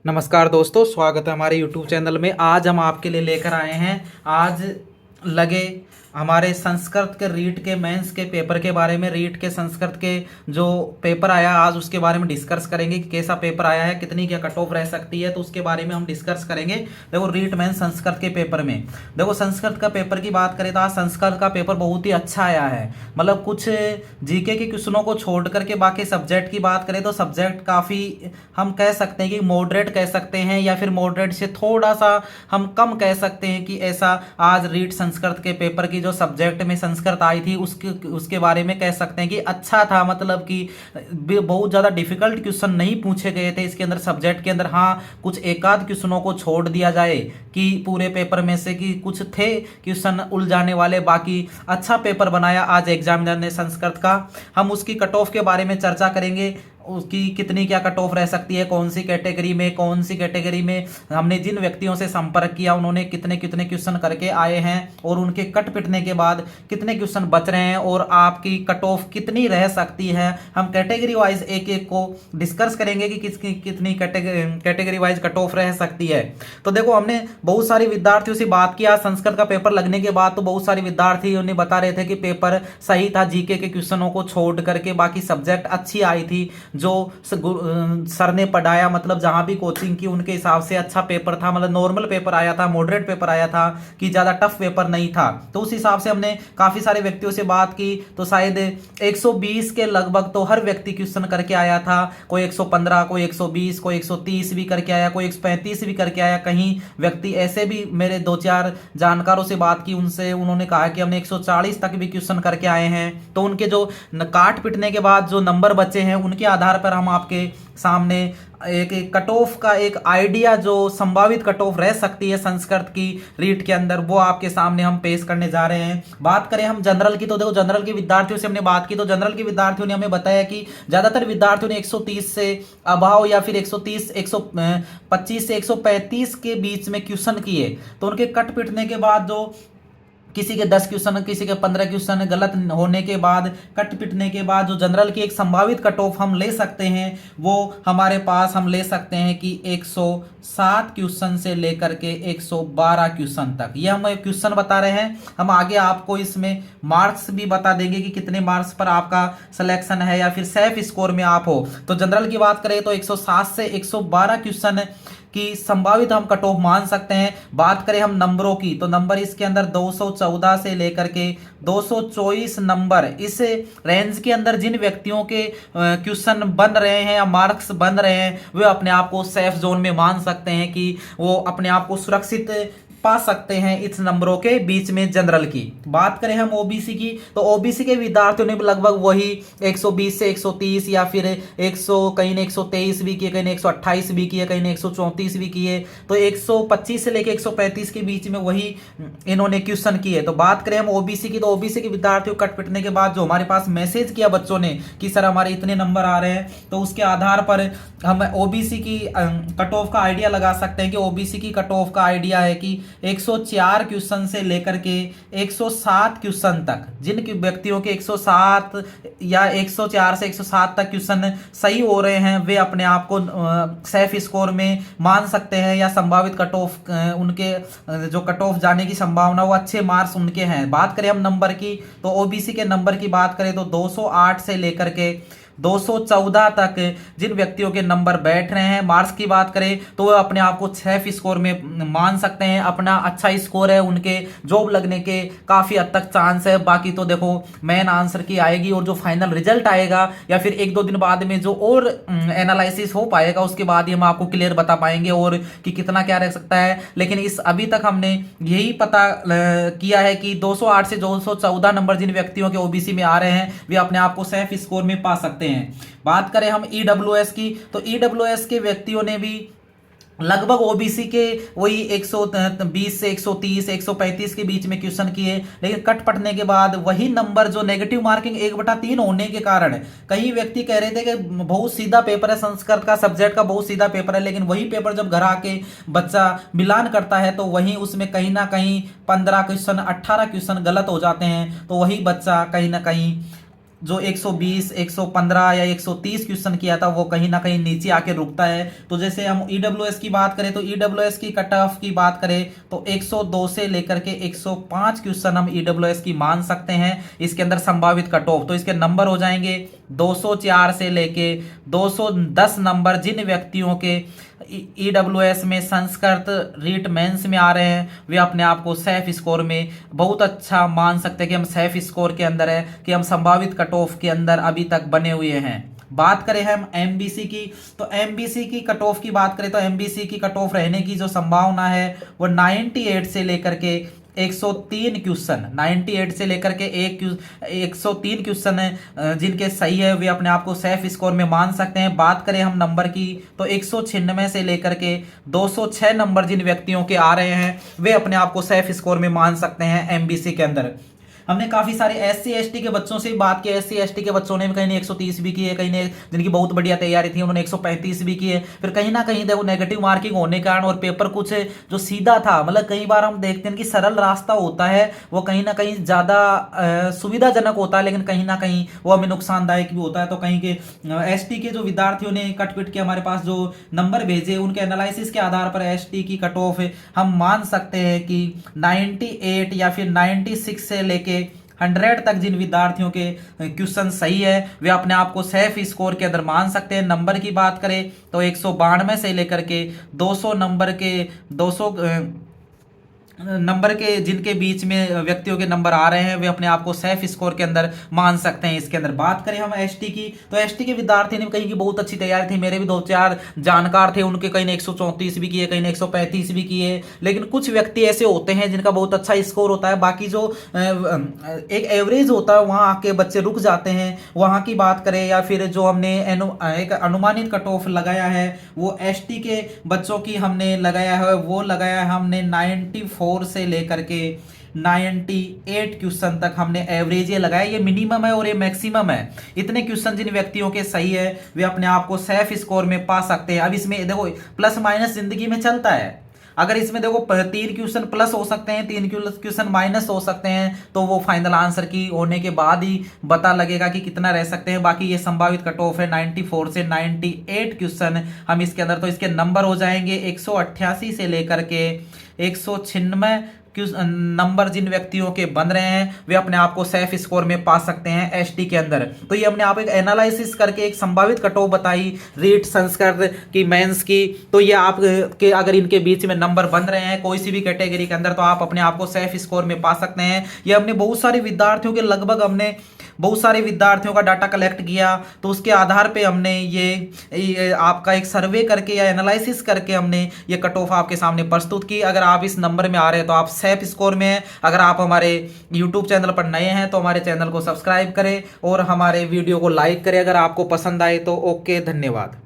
नमस्कार दोस्तों, स्वागत है हमारे YouTube चैनल में। आज हम आपके लिए लेकर आए हैं आज लगे हमारे संस्कृत के रीट के मेंस के पेपर के बारे में। रीट के संस्कृत के जो पेपर आया आज उसके बारे में डिस्कस करेंगे कि कैसा पेपर आया है, कितनी क्या कट ऑफ रह सकती है, तो उसके बारे में हम डिस्कस करेंगे। देखो रीट मेंस संस्कृत के पेपर में, देखो संस्कृत का पेपर की बात करें तो आज संस्कृत का पेपर बहुत ही अच्छा आया है। मतलब कुछ जीके के क्वेश्चनों को छोड़ करके बाकी सब्जेक्ट की बात करें तो सब्जेक्ट काफ़ी हम कह सकते हैं कि मॉडरेट कह सकते हैं, या फिर मॉडरेट से थोड़ा सा हम कम कह सकते हैं कि ऐसा आज रीट संस्कृत के पेपर की जो सब्जेक्ट में संस्कृत आई थी उसके बारे में कह सकते हैं कि अच्छा था। मतलब कि बहुत ज़्यादा डिफिकल्ट क्वेश्चन नहीं पूछे गए थे इसके अंदर सब्जेक्ट के अंदर। हाँ, कुछ एकाध क्वेश्चनों को छोड़ दिया जाए कि पूरे पेपर में से कि कुछ थे क्वेश्चन उलझाने वाले, बाकी अच्छा पेपर बनाया आज एग्जामिनर ने संस्कृत का। हम उसकी कट ऑफ के बारे में चर्चा करेंगे, उसकी कितनी क्या कट ऑफ रह सकती है, कौन सी कैटेगरी में हमने जिन व्यक्तियों से संपर्क किया उन्होंने कितने कितने क्वेश्चन करके आए हैं और उनके कट पिटने के बाद कितने क्वेश्चन बच रहे हैं और आपकी कट ऑफ कितनी रह सकती है। हम कैटेगरी वाइज एक एक को डिस्कस करेंगे कि कितनी कैटेगरी वाइज कट ऑफ रह सकती है। तो देखो, हमने बहुत सारे विद्यार्थियों से बात किया संस्कृत का पेपर लगने के बाद, तो बहुत सारे विद्यार्थी उन्हें बता रहे थे कि पेपर सही था, जीके के क्वेश्चनों को छोड़ करके बाकी सब्जेक्ट अच्छी आई थी। जो सर ने पढ़ाया, मतलब जहां भी कोचिंग की उनके हिसाब से अच्छा पेपर था। मतलब नॉर्मल पेपर आया था, मॉडरेट पेपर आया था, कि ज्यादा टफ पेपर नहीं था। तो उस हिसाब से हमने काफी सारे व्यक्तियों से बात की, तो शायद 120 के लगभग तो हर व्यक्ति क्वेश्चन करके आया था। कोई 115, कोई 120, कोई 130 भी करके आया, कोई 135 भी करके आया। कहीं व्यक्ति ऐसे भी, मेरे दो चार जानकारों से बात की उनसे, उन्होंने कहा कि हमने 140 तक भी क्वेश्चन करके आए हैं। तो उनके जो काट पिटने के बाद जो नंबर बचे हैं उनके आधार पर हम आपके सामने एक कट ऑफ का एक आइडिया, जो संभावित कट ऑफ रह सकती है संस्कृत की रीट के अंदर, वो आपके सामने हम पेश करने जा रहे हैं। बात करें हम जनरल की, तो देखो जनरल के विद्यार्थियों से हमने बात की, तो जनरल के विद्यार्थियों ने हमें बताया कि ज्यादातर विद्यार्थियों ने 130 से अभाव या फिर 130, 125 से 135 के बीच में क्वेश्चन किए। तो उनके कट पिटने के बाद जो किसी के 10 क्वेश्चन, किसी के 15 क्वेश्चन गलत होने के बाद, कट पिटने के बाद जो जनरल की एक संभावित कट ऑफ हम ले सकते हैं, वो हमारे पास हम ले सकते हैं कि 107 क्वेश्चन से लेकर के 112 क्वेश्चन तक। ये हम क्वेश्चन बता रहे हैं। हम आगे आपको इसमें मार्क्स भी बता देंगे कि कितने मार्क्स पर आपका सिलेक्शन है या फिर सेफ स्कोर में आप हो। तो जनरल की बात करें तो 107 से 112 क्वेश्चन की संभावित हम कट ऑफ मान सकते हैं। बात करें हम नंबरों की, तो नंबर इसके अंदर 214 से लेकर के 224 नंबर, इस रेंज के अंदर जिन व्यक्तियों के क्वेश्चन बन रहे हैं या मार्क्स बन रहे हैं, वे अपने आप को सेफ जोन में मान सकते हैं कि वो अपने आप को सुरक्षित पा सकते हैं इस नंबरों के बीच में। जनरल की बात करें हम ओबीसी की, तो ओबीसी के विद्यार्थियों ने लगभग वही 120 से 130 या फिर 100, कहीं ने 123 भी किए, कहीं ने 128 भी किए, कहीं ने 134 भी किए। तो 125 से लेकर 135 के बीच में वही इन्होंने क्वेश्चन किए। तो बात करें हम ओबीसी की, तो ओबीसी के विद्यार्थियों कट पिटने के बाद जो हमारे पास मैसेज किया बच्चों ने कि सर हमारे इतने नंबर आ रहे हैं, तो उसके आधार पर हम ओबीसी की कट ऑफ का आइडिया लगा सकते हैं कि ओबीसी की कट ऑफ का आइडिया है कि 104 क्वेश्चन से लेकर के 107 क्वेश्चन तक, जिन व्यक्तियों के 107 या 104 से 107 तक क्वेश्चन सही हो रहे हैं, वे अपने आप को सेफ स्कोर में मान सकते हैं, या संभावित कट ऑफ उनके जो कट ऑफ जाने की संभावना वो अच्छे मार्क्स उनके हैं। बात करें हम नंबर की, तो ओबीसी के नंबर की बात करें तो 208 से लेकर के 214 तक जिन व्यक्तियों के नंबर बैठ रहे हैं, मार्क्स की बात करें तो वो अपने आप को सेफ स्कोर में मान सकते हैं। अपना अच्छा स्कोर है, उनके जॉब लगने के काफ़ी हद तक चांस है। बाकी तो देखो मेन आंसर की आएगी और जो फाइनल रिजल्ट आएगा या फिर एक दो दिन बाद में जो और एनालिसिस हो पाएगा, उसके बाद ही हम आपको क्लियर बता पाएंगे और कि कितना क्या रह सकता है। लेकिन इस अभी तक हमने यही पता किया है कि 208 से 214 नंबर जिन व्यक्तियों के ओबीसी में आ रहे हैं, वे अपने आप को सेफ स्कोर में पा सकते हैं। बात करें हम ईडब्ल्यूएस की, तो ईडब्ल्यूएस के व्यक्तियों ने भी लगभग ओबीसी के वही 120 से 130, 135 के बीच में क्वेश्चन किए। लेकिन कट पटने के बाद वही नंबर, जो नेगेटिव मार्किंग 1/3 होने के कारण कई व्यक्ति कह रहे थे कि बहुत सीधा पेपर है, संस्कृत का सब्जेक्ट का बहुत सीधा पेपर है। लेकिन वही पेपर जब घर आके बच्चा मिलान करता है तो वहीं उसमें कहीं ना कहीं 15 क्वेश्चन, 18 क्वेश्चन गलत हो जाते हैं। तो वही बच्चा कहीं ना कहीं जो 120, 115 या 130 क्वेश्चन किया था वो कहीं ना कहीं नीचे आके रुकता है। तो जैसे हम ईडब्ल्यूएस की बात करें तो ईडब्ल्यूएस की कट ऑफ की बात करें तो 102 से लेकर के 105 क्वेश्चन हम ईडब्ल्यूएस की मान सकते हैं इसके अंदर संभावित कट ऑफ। तो इसके नंबर हो जाएंगे 204 से लेके 210 नंबर। जिन व्यक्तियों के ईडब्ल्यूएस में संस्कृत रीट मेंस में आ रहे हैं वे अपने आप को सेफ स्कोर में बहुत अच्छा मान सकते हैं कि हम सेफ स्कोर के अंदर है, कि हम संभावित कट ऑफ के अंदर अभी तक बने हुए हैं। बात करें हम एमबीसी की, तो एमबीसी की कट ऑफ की बात करें तो एमबीसी की कट ऑफ रहने की जो संभावना है वो 98 से लेकर के 103 क्वेश्चन, 98 से लेकर के 103 क्वेश्चन है जिनके सही है वे अपने आप को सेफ स्कोर में मान सकते हैं। बात करें हम नंबर की तो 196 से लेकर के 206 नंबर जिन व्यक्तियों के आ रहे हैं वे अपने आप को सेफ स्कोर में मान सकते हैं एमबीसी के अंदर। हमने काफी सारे एससी एसटी के बच्चों से बात की। एससी एसटी के बच्चों ने कहीं ने 130 भी की है, कहीं ने जिनकी बहुत बढ़िया तैयारी थी उन्होंने 135 भी की है। फिर कहीं ना कहीं देखो नेगेटिव मार्किंग होने के कारण और पेपर कुछ जो सीधा था, मतलब कई बार हम देखते हैं कि सरल रास्ता होता है वो कहीं ना कहीं ज्यादा सुविधाजनक होता है, लेकिन कहीं ना कहीं वो हमें नुकसानदायक भी होता है। तो कहीं के एसटी के जो विद्यार्थियों ने कट पिट के हमारे पास जो नंबर भेजे उनके एनालिसिस के आधार पर एसटी की कट ऑफ हम मान सकते हैं कि 98 या फिर 96 से लेके 100 तक जिन विद्यार्थियों के क्वेश्चन सही है वे अपने आप को सेफ स्कोर के अंदर मान सकते हैं। नंबर की बात करें तो 192 से लेकर के 200 नंबर के 200 नंबर के जिनके बीच में व्यक्तियों के नंबर आ रहे हैं वे अपने आप को सेफ स्कोर के अंदर मान सकते हैं। इसके अंदर बात करें हम एसटी की तो एसटी के विद्यार्थी ने कहीं की बहुत अच्छी तैयारी थी। मेरे भी 2-4 जानकार थे, उनके कहीं ने 134 भी किए, कहीं ने 135 भी किए। लेकिन कुछ व्यक्ति ऐसे होते हैं जिनका बहुत अच्छा स्कोर होता है, बाकी जो एक एवरेज होता है वहां आके बच्चे रुक जाते हैं। वहां की बात करें या फिर जो हमने एक अनुमानित कट ऑफ लगाया है वो एसटी के बच्चों की हमने लगाया है, वो लगाया है हमने 94 से लेकर के 98 क्वेश्चन तक हमने एवरेज ये लगाया। ये मिनिमम है और ये मैक्सिमम है। इतने क्वेश्चन जिन व्यक्तियों के सही है वे अपने आप को सेफ स्कोर में पा सकते हैं। अब इसमें देखो प्लस माइनस जिंदगी में चलता है। अगर इसमें देखो 3 क्वेश्चन प्लस हो सकते हैं, 3 क्वेश्चन माइनस हो सकते हैं, तो वो फाइनल आंसर की होने के बाद ही पता लगेगा कि कितना रह सकते हैं। बाकी ये संभावित कट ऑफ है 94 से 98 क्वेश्चन हम इसके अंदर। तो इसके नंबर हो जाएंगे 188 से लेकर के 196 नंबर जिन व्यक्तियों के बन रहे हैं वे अपने आप को सेफ स्कोर में पा सकते हैं एसटी के अंदर। तो ये हमने आप एक एनालिसिस करके एक संभावित कट ऑफ बताई रीट संस्कृत की मेंस की। तो ये आप के अगर इनके बीच में नंबर बन रहे हैं कोई सी भी कैटेगरी के अंदर तो आप अपने आप को सेफ स्कोर में पा सकते हैं। ये हमने बहुत सारे विद्यार्थियों के लगभग हमने बहुत सारे विद्यार्थियों का डाटा कलेक्ट किया, तो उसके आधार पे हमने ये आपका एक सर्वे करके या एनालिसिस करके हमने ये कट ऑफ आपके सामने प्रस्तुत की। अगर आप इस नंबर में आ रहे हैं तो आप सेफ स्कोर में हैं। अगर आप हमारे यूट्यूब चैनल पर नए हैं तो हमारे चैनल को सब्सक्राइब करें और हमारे वीडियो को लाइक करें अगर आपको पसंद आए तो। ओके, धन्यवाद।